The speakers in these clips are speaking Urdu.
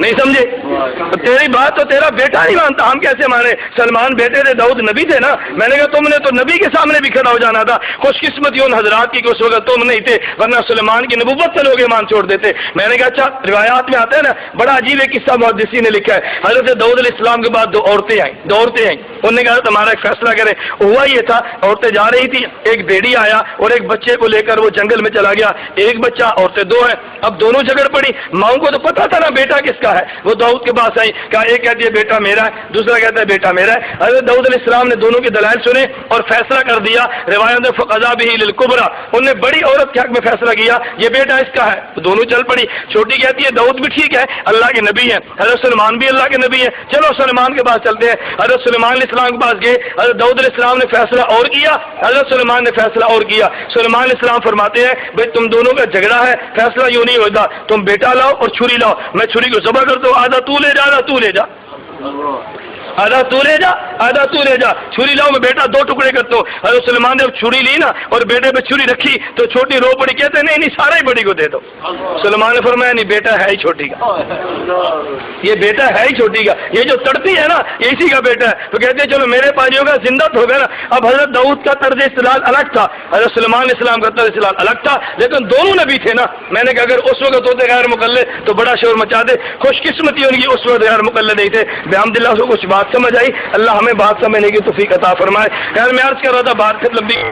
نہیں سمجھے؟ تیری بات تو تیرا بیٹا نہیں مانتا، ہم کیسے مانے؟ سلمان بیٹے تھے، داؤد نبی تھے نا۔ میں نے کہا تم نے تو نبی کے سامنے بھی کھڑا ہو جانا تھا، خوش قسمتی ان حضرات کی کہ اس وقت تم نہیں تھے، ورنہ سلمان کی نبوت سے لوگ ایمان چھوڑ دیتے۔ میں نے کہا اچھا، روایات میں آتا ہے نا، بڑا عجیب ایک قصہ محدثین نے لکھا ہے، حضرت داؤد علیہ السلام کے بعد دو عورتیں آئیں، انہوں نے کہا تمہارا ایک فیصلہ کریں۔ ہوا یہ تھا، عورتیں جا رہی تھی، ایک بھیڑیا آیا اور ایک بچے کو لے کر وہ جنگل میں چلا گیا، ایک بچہ، عورتیں دو ہیں، اب دونوں جھگڑ پڑی، ماؤں کو تو پتا تھا نا بیٹا کس کا ہے، وہ داؤد کے پاس آئی، کہا ایک کہتی ہے بیٹا میرا ہے، دوسرا کہتا ہے بیٹا میرا ہے۔ حضرت داؤد علیہ السلام نے دونوں کے دلائل سنے اور فیصلہ کر دیا، روایت فقضا به للکبریٰ، انہوں نے بڑی عورت کے حق میں فیصلہ کیا، یہ بیٹا اس کا ہے، تو دونوں چل پڑی۔ چھوٹی کہتی ہے داؤد بھی ٹھیک ہے، اللہ کے نبی ہیں، حضرت سلمان بھی اللہ کے نبی ہیں، چلو سلمان کے پاس چلتے ہیں۔ حضرت سلمان علیہ السلام کے پاس گئے، حضرت داؤد علیہ السلام نے فیصلہ اور کیا، حضرت سلمان نے فیصلہ اور کیا۔ سلمان علیہ السلام فرماتے ہیں بھائی تم دونوں کا جھگڑا ہے، فیصلہ یوں نہیں ہوتا، تم بیٹا لاؤ اور چھری لاؤ، میں چھری کو ذبح کرتا ہوں، آدھا تو لے جا، آدھا تو لے جا، آدھا تو لے جا، آدھا تو لے جا، چھری لاؤ، میں بیٹا دو ٹکڑے کرتا ہوں۔ حضرت سلمان نے چھری لی نا اور بیٹے پہ چھری رکھی تو چھوٹی رو پڑی، کہتے نہیں نہیں سارا ہی بڑی کو دے دو۔ سلمان نے فرمایا نہیں، بیٹا ہے ہی چھوٹی کا، یہ بیٹا ہے ہی چھوٹی کا، یہ جو تڑپی ہے نا یہ اسی کا بیٹا ہے۔ تو کہتے ہیں چلو میرے پاس جو ہوگا زندہ تو ہوگا نا۔ اب حضرت داؤد کا طرز استدلال الگ تھا، حضرت سلمان علیہ السلام کا طرز استدلال الگ تھا، لیکن دونوں نبی تھے نا۔ میں نے کہا اگر اس وقت ہوتے غیر مقلد تو بڑا شور مچا دے، خوش قسمتی ان کی اس وقت غیر مقلد نہیں تھے۔ بحمد اللہ کو کچھ بات سمجھ آئی، اللہ ہمیں بات سمجھنے کی توفیق عطا فرمائے۔ خیر میں عرض کر رہا تھا، بات سے لمبی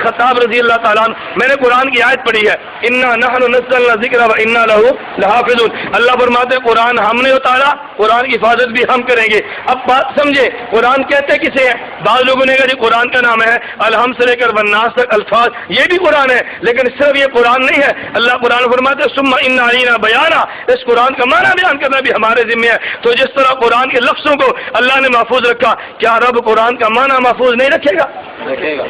خطاب رضی اللہ تعالیٰ عنہ، میں نے قرآن کی آیت پڑھی ہے، انا نحن نزلنا الذکر وانا لہ لحافظون، اللہ فرماتے ہیں قرآن ہم نے اتارا، قرآن کی حفاظت بھی ہم کریں گے۔ اب بات سمجھے، قرآن کہتے کسے ہیں؟ بعض لوگوں نے کہا جی قرآن کا نام ہے الحمد سے لے کر والناس تک الفاظ، یہ بھی قرآن ہے، لیکن صرف یہ قرآن نہیں ہے۔ اللہ قرآن فرماتے ہیں ثم ان علینا بیانا، اس قرآن کا معنی بیان کرنا بھی ہمارے ذمہ ہے۔ تو جس طرح قرآن کے لفظوں کو اللہ نے محفوظ رکھا، کیا رب قرآن کا معنی محفوظ نہیں رکھے گا؟ رکھے گا۔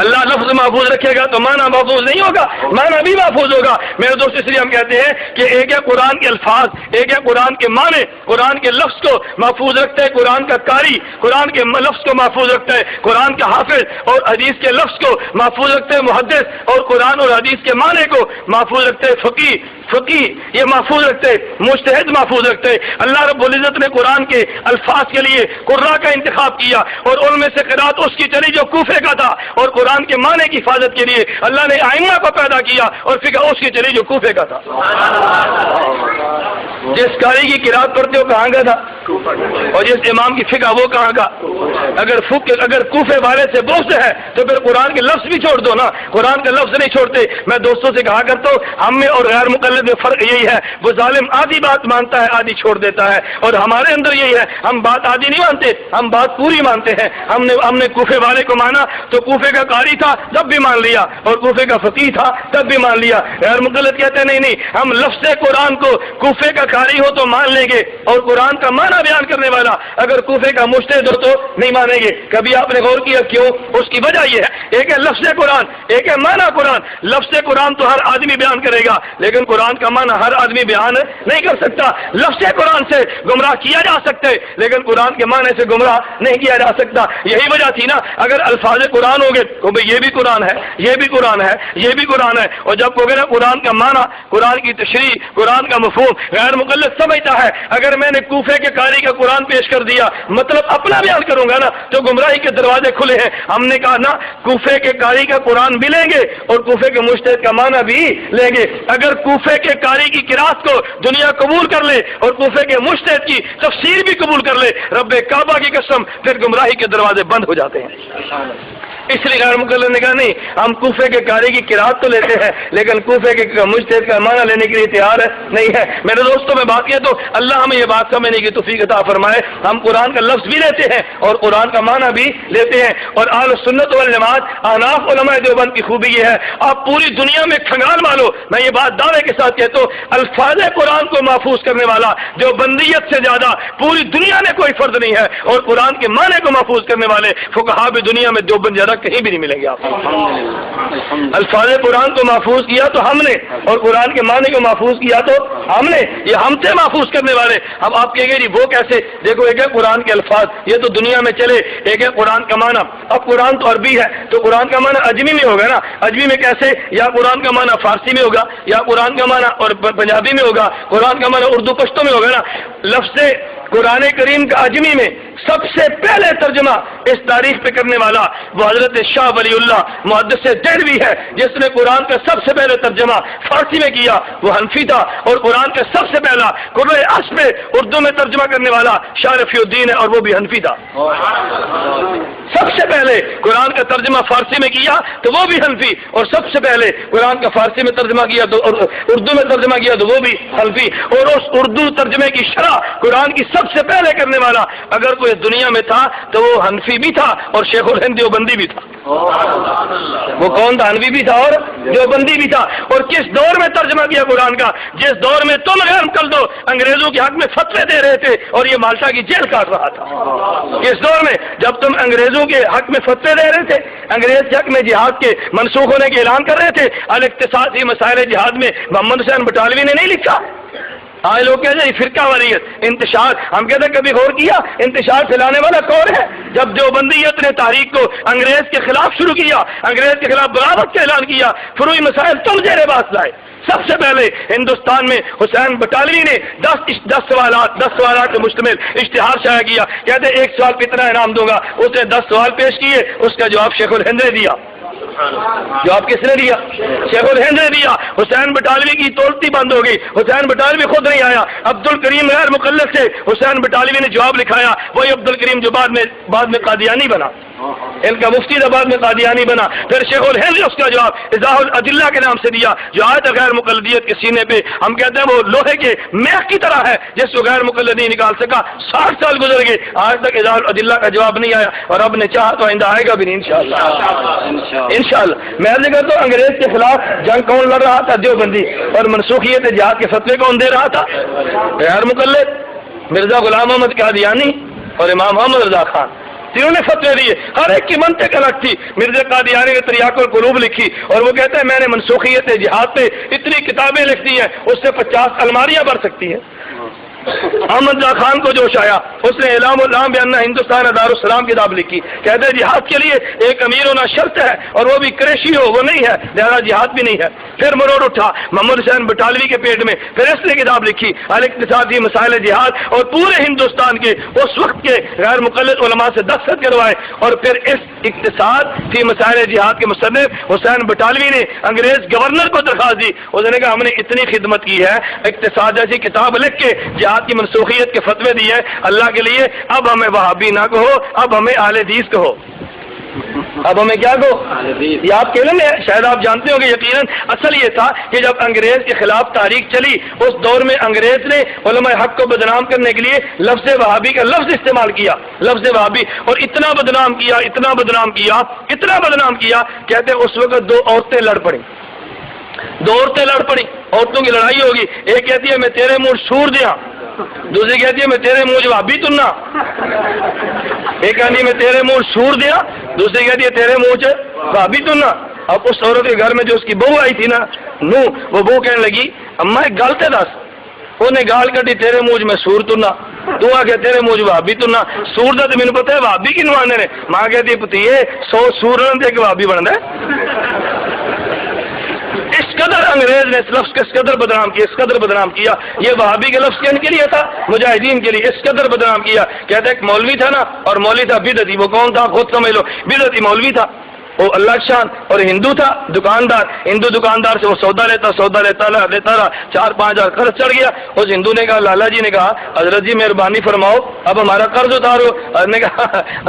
اللہ لفظ محفوظ رکھے گا تو معنی محفوظ نہیں ہوگا، معنی بھی محفوظ ہوگا۔ میرے دوست اس لیے ہم کہتے ہیں کہ ایک ہے قرآن کے الفاظ، ایک ہے قرآن کے معنی، قرآن کے لفظ کو محفوظ رکھتا ہے قرآن کا قاری، قرآن کے لفظ کو محفوظ رکھتا ہے قرآن کا حافظ، اور حدیث کے لفظ کو محفوظ رکھتا ہے محدث، اور قرآن اور حدیث کے معنی کو محفوظ رکھتے ہے فقی، یہ محفوظ رکھتے ہے مجتہد، محفوظ رکھتے ہے۔ اللہ رب العزت نے قرآن کے الفاظ کے لیے قراء کا انتخاب کیا، اور ان میں سے قرات اس کی چلی جو کوفے کا تھا، اور قرآن کے معنی کی حفاظت کے لیے اللہ نے ائمہ کو پیدا کیا، اور فقہ اس کی چلی جو کوفے کا تھا۔ جس قاری کی قرات پڑھتے ہو کہاں کا تھا، اور جس امام کی فقہ وہ کہاں کا؟ اگر کوفے والے سے بغض ہے تو پھر قرآن کے لفظ بھی چھوڑ دو نا، قرآن کا لفظ نہیں چھوڑتے۔ میں دوستوں سے کہا کرتا ہوں ہم میں اور غیر مقلد میں فرق یہی ہے، وہ ظالم آدھی بات مانتا ہے آدھی چھوڑ دیتا ہے، اور ہمارے اندر یہی ہے، ہم بات آدھی نہیں مانتے، ہم بات پوری مانتے ہیں۔ ہم نے کوفے والے کو مانا تو کوفے کا قاری تھا تب بھی مان لیا، اور کوفے کا فقیہ تھا تب بھی مان لیا۔ غیر مقلد کہتے ہیں نہیں، ہم لفظ قرآن کو کوفے کا قاری ہو تو مان لیں گے، اور قرآن کا معنی بیان کرنے والا اگر کوفے کا مجتہد ہو تو نہیں مانیں گے۔ کبھی آپ نے غور کیا کیوں؟ اس کی وجہ یہ ہے، ایک ہے لفظ قرآن، ایک ہے معنی قرآن۔ لفظ قرآن تو ہر آدمی بیان کرے گا، لیکن قرآن کا معنی ہر آدمی بیان نہیں کر سکتا۔ لفظ قرآن سے گمراہ کیا جا سکتا ہے، لیکن قرآن کے معنی سے گمراہ نہیں کیا جا سکتا۔ یہی وجہ تھی نا، اگر الفاظ قرآن ہو گئے تو بھئی یہ بھی قرآن ہے، یہ بھی قرآن ہے، یہ بھی قرآن ہے، اور جب کو نا قرآن کا معنی، قرآن کی تشریح، قرآن کا مفہوم غیر مقلد سمجھتا ہے، اگر میں نے کوفے کے قاری کا قرآن پیش کر دیا، مطلب اپنا بیان کروں گا نا تو گمراہی کے دروازے کھلے ہیں۔ ہم نے کہا نا کوفے کے قاری کا قرآن بھی لیں گے اور کوفے کے مجتہد کا معنی بھی لیں گے۔ اگر کوفے کے قاری کی قرات کو دنیا قبول کر لے اور کوفے کے مجتہد کی تفسیر بھی قبول کر لے، رب کعبہ کی قسم، پھر گمراہی کے دروازے بند ہو جاتے ہیں۔ اس لیے غیر مقلد نے کہا نہیں، ہم کوفے کے قاری کی قرات تو لیتے ہیں لیکن کوفے کے مجتہد کا معنی لینے کے لیے تیار نہیں ہے۔ میرے دوستوں میں بات کیا تو اللہ ہمیں یہ بات سمجھنے کی توفیق عطا فرمائے، ہم قرآن کا لفظ بھی لیتے ہیں اور قرآن کا معنی بھی لیتے ہیں۔ اور اہل سنت والجماعت احناف علماء دیوبند کی خوبی یہ ہے، آپ پوری دنیا میں کھنگال مارو، میں یہ بات دعوے کے ساتھ کہتا ہوں، الفاظ قرآن کو محفوظ کرنے والا دیوبندیت سے زیادہ پوری دنیا میں کوئی فرد نہیں ہے، اور قرآن کے معنی کو محفوظ کرنے والے فقہا بھی دنیا میں دیوبند زیادہ کہیں بھی نہیں ملیں گے آپ کو۔ الفاظ قرآن کو محفوظ کیا تو ہم نے، اور قرآن کے معنی کو محفوظ کیا تو ہم نے، یہ ہم سے محفوظ کرنے والے۔ اب آپ کہیں گے جی وہ کیسے؟ دیکھو ایک ہے قرآن کے الفاظ، یہ تو دنیا میں چلے، ایک ہے قرآن کا معنی۔ اب قرآن تو عربی ہے تو قرآن کا معنی عجمی میں ہوگا نا، عجمی میں کیسے؟ یا قرآن کا معنی فارسی میں ہوگا، یا قرآن کا معنی اور پنجابی میں ہوگا، قرآن کا معنی اردو پشتو میں ہوگا نا۔ لفظ قرآن کریم کا عجمی میں سب سے پہلے ترجمہ اس تاریخ پہ کرنے والا وہ حضرت شاہ ولی اللہ محدث دہلوی ہے، جس نے قرآن کا سب سے پہلے ترجمہ فارسی میں کیا، وہ حنفی تھا۔ اور قرآن کا سب سے پہلا قرآن اصل میں اردو میں ترجمہ کرنے والا شاہ رفیع الدین ہے، اور وہ بھی حنفی تھا۔ سب سے پہلے قرآن کا ترجمہ فارسی میں کیا تو وہ بھی حنفی، اور سب سے پہلے قرآن کا فارسی میں ترجمہ کیا تو اردو میں ترجمہ کیا تو وہ بھی حنفی۔ اور اس اردو ترجمے کی شرح قرآن کی سب سے پہلے کرنے والا اگر کوئی دنیا میں تھا تو وہ حنفی بھی تھا اور شیخ الہند دیوبندی بھی تھا۔ وہ کون تھا؟ حنفی بھی تھا اور دیوبندی بھی تھا۔ اور کس دور میں ترجمہ کیا قرآن کا؟ جس دور میں تم غیر مقلدو انگریزوں کے حق میں فتوے دے رہے تھے اور یہ مالٹا کی جیل کاٹ رہا تھا۔ کس دور میں؟ جب تم انگریزوں کے حق میں فتوے دے رہے تھے، انگریز کے حق میں جہاد کے منسوخ ہونے کے اعلان کر رہے تھے۔ الاقتصادی مسائل جہاد میں محمد حسین بٹالوی نے نہیں لکھا۔ آج لوگ کہتے ہیں فرقہ واریت، انتشار، ہم کہتے ہیں کبھی غور کیا انتشار پھیلانے والا کون ہے؟ جب دیوبندیت نے تحریک کو انگریز کے خلاف شروع کیا، انگریز کے خلاف بغاوت کا اعلان کیا، فروعی مسائل تم زیر بحث لائے۔ سب سے پہلے ہندوستان میں حسین بٹالوی نے 10 سوالات سے مشتمل اشتہار شائع کیا، کہتے ایک سوال پہ اتنا انعام دوں گا۔ اس نے 10 سوال پیش کیے، اس کا جواب شیخ الہند نے دیا۔ جواب کس نے دیا؟ شیخ الہند نے دیا۔ حسین بٹالوی کی تولتی بند ہو گئی، حسین بٹالوی خود نہیں آیا، عبد الکریم غیر مقلد سے حسین بٹالوی نے جواب لکھایا، وہی عبد الکریم جو بعد میں قادیانی بنا، ان کا مفتی بعد میں قادیانی بنا۔ پھر شیخ الہند نے اس کا جواب اضاح الادلہ کے نام سے دیا، جو آیت غیر مقلدیت کے سینے پہ ہم کہتے ہیں وہ لوہے کے میخ کی طرح ہے جس کو غیر مقلد نہیں نکال سکا۔ 60 سال گزر گئے، آج تک اضاح الادلہ کا جواب نہیں آیا، اور اب نے چاہا تو آئندہ آئے گا بھی نہیں انشاءاللہ۔ میں عرض کرتا ہوں انگریز کے خلاف جنگ کون لڑ رہا تھا؟ دیوبندی۔ اور منسوخیت جہاد کے فتوے کون دے رہا تھا؟ غیر مقلد، مرزا غلام محمد قادیانی اور امام محمد رضا خان، تینوں نے فتوے دیے، ہر ایک کی منطق الگ تھی۔ مرزا قادیانی نے تریاق القلوب لکھی اور وہ کہتا ہے میں نے منسوخیت جہاد پہ اتنی کتابیں لکھ دی ہیں اس سے 50 الماریاں بھر سکتی ہیں۔ احمد رضا خان کو جوش آیا، اس نے اعلام العام بیانہ ہندوستان دار السلام کتاب لکھی، کہتے ہیں جہاد کے لیے ایک امیر ہونا شرط ہے اور وہ بھی قریشی ہو، وہ نہیں ہے لہذا جہاد بھی نہیں ہے۔ پھر مروڑ اٹھا محمد حسین بٹالوی کے پیٹ میں، پھر اس نے کتاب لکھی الاقتصادی مسائل جہاد، اور پورے ہندوستان کے اس وقت کے غیر مقلد علماء سے دستخط کروائے، اور پھر اس اقتصاد فی مسائل جہاد کے مصنف حسین بٹالوی نے انگریز گورنر کو درخواست دی، اس نے کہا ہم نے اتنی خدمت کی ہے، اقتصاد جیسی کتاب لکھ کے جہاد کی منسوخیت کے فتوے دیے اللہ کے لیے، اب ہمیں وہابی نہ کہو، اب ہمیں اہل حدیث کہو۔ اب ہمیں کیا کہو؟ یہ آپ کے علم ہے، شاید آپ جانتے ہو کہ یقیناً اصل یہ تھا کہ جب انگریز کے خلاف تحریک چلی اس دور میں انگریز نے علماء حق کو بدنام کرنے کے لیے لفظ وہابی کا لفظ استعمال کیا، لفظ وہابی، اور اتنا بدنام کیا، اتنا بدنام کیا، اتنا بدنام کیا، کہتے ہیں اس وقت 2 عورتیں لڑ پڑیں، 2 عورتیں لڑ پڑیں، عورتوں کی لڑائی ہوگی، ایک کہتی ہے میں تیرے منہ سور دیا، دوسری کہتی ہے میں تیرے منہ جوابی تننا، ایک کہتی ہے میں تیرے منہ سور دیا، دوسری کہتی ہے تیرے منہ جوابی تننا۔ اب اس عورت کے گھر میں جو اس کی بہو آئی تھی نا نو، وہ بہو کہنے لگی اما ایک گل تے دس، انہیں گال کٹی تیرے منہ میں سور تننا، تو آ کے تیرے منہ وہابی تننا، سور دا تو مینوں پتہ ہے وہابی کنوں آندے نے، ماں کہتی پتیے 100 سور دے کے وہابی بندا ہے۔ اس قدر انگریز نے اس لفظ کو اس قدر بدنام کیا، اس قدر بدنام کیا، یہ وہابی کے لفظ کن کے لیے تھا؟ مجاہدین کے لیے، اس قدر بدنام کیا۔ کہتے ایک مولوی تھا نا، اور مولوی تھا بدعتی، وہ کون تھا خود سمجھ لو، بدعتی مولوی تھا، وہ اللہ شان، اور ہندو تھا دکاندار، ہندو دکاندار سے وہ سودا لیتا رہا، 4-5 ہزار قرض چڑھ گیا۔ اس ہندو نے کہا، لالا جی نے کہا حضرت جی مہربانی فرماؤ اب ہمارا قرض اتارو۔ حضرت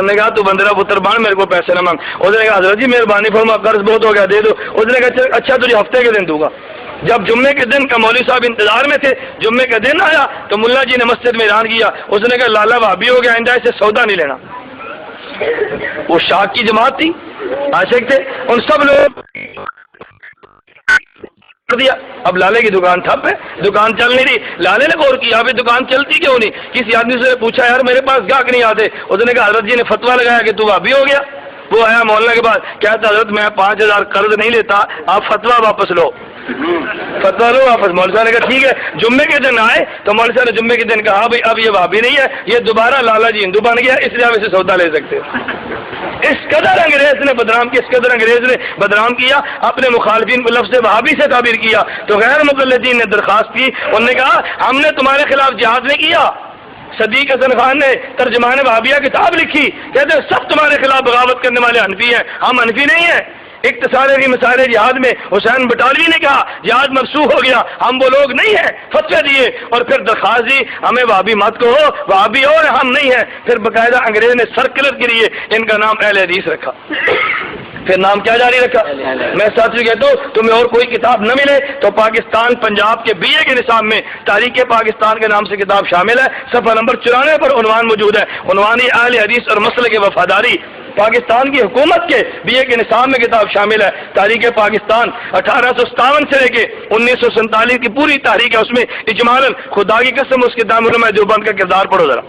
نے کہا تو بندرا پتر بان میرے کو پیسے نہ مانگ۔ اس نے کہا حضرت جی مہربانی فرماؤ قرض بہت ہو گیا دے دو۔ اس نے کہا اچھا تجھے ہفتے کے دن دوں گا۔ جب جمعے کے دن کا مولوی صاحب انتظار میں تھے، جمعے کا دن آیا تو ملا جی نے مسجد میں اعلان کیا، اس نے کہا لالا وہابی ہو گیا، آئندہ سے سودا نہیں لینا۔ وہ شاہ کی جماعت تھی، عاشق تھے، ان سب لوگ دیا۔ اب لالے کی دکان ٹھپ ہے، دکان چل نہیں رہی۔ لالے نے غور کیا ابھی دکان چلتی کیوں نہیں؟ کسی آدمی سے پوچھا یار میرے پاس گاہک نہیں آتے، اس نے کہا حضرت جی نے فتویٰ لگایا کہ تو وہابی ہو گیا۔ وہ آیا مولانا کے بعد، کہتا حضرت میں 5000 قرض نہیں لیتا، آپ فتویٰ واپس لو، فتویٰ لو واپس۔ مولوی صاحب نے کہا ٹھیک ہے، جمعے کے دن آئے تو مولوی صاحب نے جمعے کے دن کہا بھائی اب یہ وہابی نہیں ہے، یہ دوبارہ لالا جی ہندو بن گیا، اس لیے آپ اسے سودا لے سکتے اس قدر انگریز نے بدنام کیا، اس قدر انگریز نے بدنام کیا، اپنے مخالفین کو لفظ وہابی سے تعبیر کیا۔ تو غیر مقلدین نے درخواست کی، انہوں نے کہا ہم نے تمہارے خلاف جہاد نہیں کیا۔ صدیق حسن خان نے ترجمان وہابیہ کتاب لکھی، کہتے ہیں سب تمہارے خلاف بغاوت کرنے والے حنفی ہیں، ہم حنفی نہیں ہیں۔ اقتصاد کی مسائل جہاد میں حسین بٹالوی نے کہا جہاد منسوخ ہو گیا، ہم وہ لوگ نہیں ہیں، فتوے دیے اور پھر درخواست دی ہمیں وہابی مت کہو، وہابی اور ہم نہیں ہیں۔ پھر باقاعدہ انگریز نے سرکلر کے لیے ان کا نام اہل حدیث رکھا، پھر نام کیا جاری رکھا۔ میں ساتھی کہتا ہوں تمہیں اور کوئی کتاب نہ ملے تو پاکستان پنجاب کے BA کے نصاب میں تاریخ پاکستان کے نام سے کتاب شامل ہے، صفحہ نمبر 94 پر عنوان موجود ہے، عنوان اہل حدیث اور مسلک کی وفاداری۔ پاکستان کی حکومت کے BA کے نصاب میں کتاب شامل ہے، تاریخ پاکستان 1857 سے لے کے 1947 کی پوری تاریخ ہے، اس میں اجمالاً خدا کی قسم اس کتاب میں علماء دیوبند کا کردار پڑھو، ذرا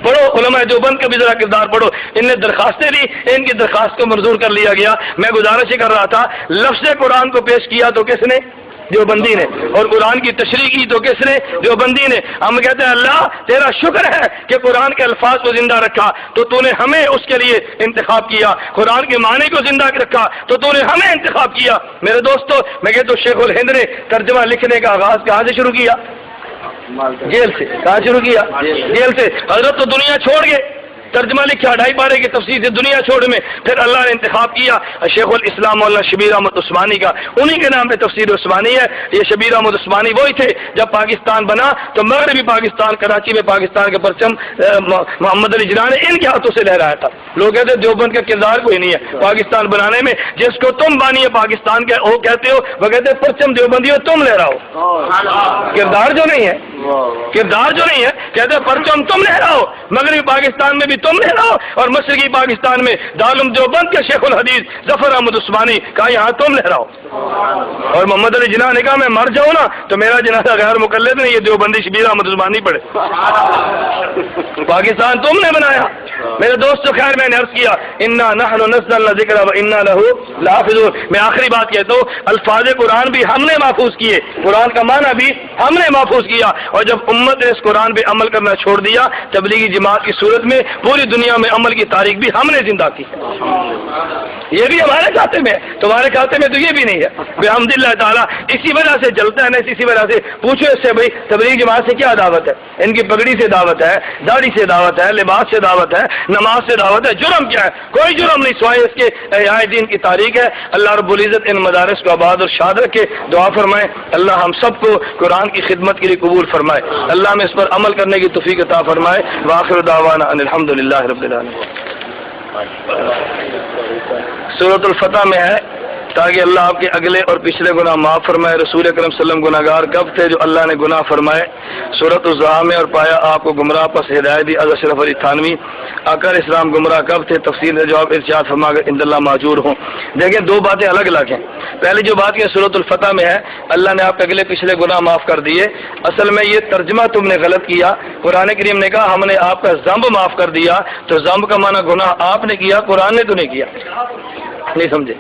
پڑھو، علماء دیوبند کا بھی ذرا کردار پڑھو۔ ان نے درخواستیں دی، ان کی درخواست کو منظور کر لیا گیا۔ میں گزارش ہی کر رہا تھا، لفظ قرآن کو پیش کیا تو کس نے؟ دیوبندی نے، اور قرآن کی تشریح کی تو کس نے؟ دیوبندی نے۔ ہم کہتے ہیں اللہ تیرا شکر ہے کہ قرآن کے الفاظ کو زندہ رکھا تو نے ہمیں اس کے لیے انتخاب کیا، قرآن کے معنی کو زندہ رکھا تو نے ہمیں انتخاب کیا۔ میرے دوستو، میں کہتا ہوں شیخ الہند نے ترجمہ لکھنے کا آغاز کہاں سے شروع کیا؟ جیل سے۔ کہاں شروع کیا؟ جیل سے۔ حضرت تو دنیا چھوڑ گئے، ترجمہ لکھا 2.5 پارے کی تفسیر سے دنیا چھوڑ میں، پھر اللہ نے انتخاب کیا شیخ الاسلام مولانا شبیر احمد عثمانی کا، انہی کے نام پہ تفسیر عثمانی ہے۔ یہ شبیر احمد عثمانی وہی تھے جب پاکستان بنا تو مغربی پاکستان کراچی میں پاکستان کا پرچم محمد علی جناح نے ان کے ہاتھوں سے لہرایا تھا۔ لوگ کہتے ہیں دیوبند کا کردار کوئی نہیں ہے پاکستان بنانے میں، جس کو تم بانی پاکستان کے وہ کہتے ہو، وہ کہتے ہیں پرچم دیوبندی ہو تم لہراؤ، کردار جو نہیں ہے، کردار جو نہیں ہے، کہتے ہیں پرچم تم لہراؤ، مغربی پاکستان میں بھی تم لہراؤ اور مشرقی پاکستان میں دارالعلوم دیوبند کے شیخ الحدیث ظفر احمد عثمانی کہا یہاں تم لہراؤ، اور محمد علی جناح نے کہا میں مر جاؤں نا تو میرا جنازہ غیر مقلد نہیں، یہ دیوبندی شبیر احمد عثمانی پڑھے، پاکستان تم نے بنایا۔ میرے دوستو خیر میں نے عرض کیا انا نحن نزلنا الذکر وانا لہ لحافظون۔ میں آخری بات کہتا ہوں، الفاظ قرآن بھی ہم نے محفوظ کیے، قرآن کا معنی بھی ہم نے محفوظ کیا، اور جب امت نے اس قرآن پہ عمل کرنا چھوڑ دیا، تبلیغی جماعت کی صورت میں پوری دنیا میں عمل کی تاریخ بھی ہم نے زندہ کی، یہ بھی ہمارے کھاتے میں، تمہارے کھاتے میں تو یہ بھی نہیں ہے بحمد اللہ تعالیٰ۔ اسی وجہ سے جلتا ہے نا، اسی وجہ سے پوچھو اس سے بھائی تبلیغی جماعت سے کیا دعوت ہے؟ ان کی پگڑی سے دعوت ہے، داڑھی سے دعوت ہے، لباس سے دعوت ہے، نماز سے دعوت ہے، جرم کیا ہے؟ کوئی جرم نہیں سوائے اس کے احیاء دین کی تاریخ ہے۔ اللہ رب العزت ان مدارس کو آباد اور شاد رکھے، دعا فرمائے اللہ ہم سب کو قرآن کی خدمت کے لیے قبول فرمائے، اللہ میں اس پر عمل کرنے کی توفیق عطا فرمائے۔ وآخر دعوانا ان الحمدللہ رب العالمین۔ سورۃ الفتح میں ہے تاکہ اللہ آپ کے اگلے اور پچھلے گناہ معاف فرمائے۔ رسول اکرم صلی اللہ علیہ وسلم گناہگار کب تھے جو اللہ نے گناہ فرمائے؟ سورۃ الزحا میں اور پایا آپ کو گمراہ پس ہدایت دی حضرت اشرف علی تھانوی۔ آقا اسلام گمراہ کب تھے؟ تفسیر نے جواب ارشاد فرما کر عند اللہ معجور ہوں۔ دیکھیں دو باتیں الگ الگ ہیں۔ پہلی جو بات یہ سورۃ الفتح میں ہے اللہ نے آپ کے اگلے پچھلے گناہ معاف کر دیے، اصل میں یہ ترجمہ تم نے غلط کیا۔ قرآن کریم نے کہا ہم نے آپ کا ذنب معاف کر دیا، تو ذنب کا معنی گناہ آپ نے کیا، قرآن نے تو نہیں کیا، نہیں سمجھے؟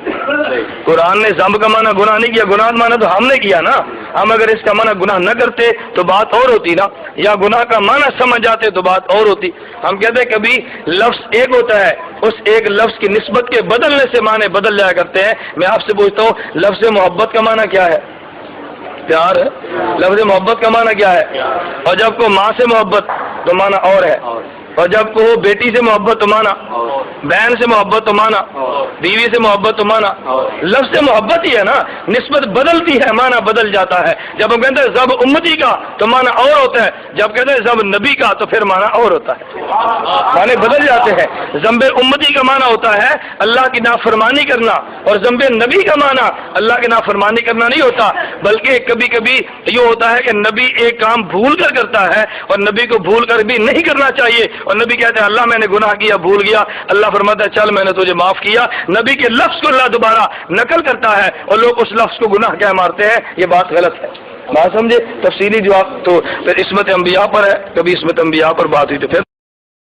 قرآن نے ذنب کا معنی گناہ نہیں کیا، گناہ معنی تو ہم نے کیا نا۔ ہم اگر اس کا معنی گناہ نہ کرتے تو بات اور ہوتی نا، یا گناہ کا معنی سمجھ جاتے تو بات اور ہوتی۔ ہم کہتے ہیں کبھی لفظ ایک ہوتا ہے، اس ایک لفظ کی نسبت کے بدلنے سے معنی بدل جایا کرتے ہیں۔ میں آپ سے پوچھتا ہوں لفظ محبت کا معنی کیا ہے؟ پیار ہے۔ لفظ محبت کا معنی کیا ہے؟ اور جب کو ماں سے محبت تو معنی اور ہے، اور جب کو بیٹی سے محبت تو مانا، بہن سے محبت تو مانا، بیوی سے محبت تو مانا، لفظ سے محبت ہی ہے نا، نسبت بدلتی ہے مانا بدل جاتا ہے۔ جب ہم کہتے ہیں ذنب امتی کا تو مانا اور ہوتا ہے، جب کہتے ہیں ذنب نبی کا تو پھر مانا اور ہوتا ہے، معنی بدل جاتے ہیں۔ ذنب امتی کا مانا ہوتا ہے اللہ کی نافرمانی کرنا، اور ذنب نبی کا مانا اللہ کی نافرمانی کرنا نہیں ہوتا، بلکہ کبھی کبھی یہ ہوتا ہے کہ نبی ایک کام بھول کر کرتا ہے اور نبی کو بھول کر بھی نہیں کرنا چاہیے، اور نبی کہتے ہیں اللہ میں نے گناہ کیا بھول گیا، اللہ فرماتا ہے چل میں نے تجھے معاف کیا۔ نبی کے لفظ کو اللہ دوبارہ نقل کرتا ہے اور لوگ اس لفظ کو گناہ کہہ مارتے ہیں، یہ بات غلط ہے۔ بات سمجھے؟ تفصیلی جواب تو پھر عصمت انبیاء پر ہے، کبھی عصمت انبیاء پر بات ہوئی تو پھر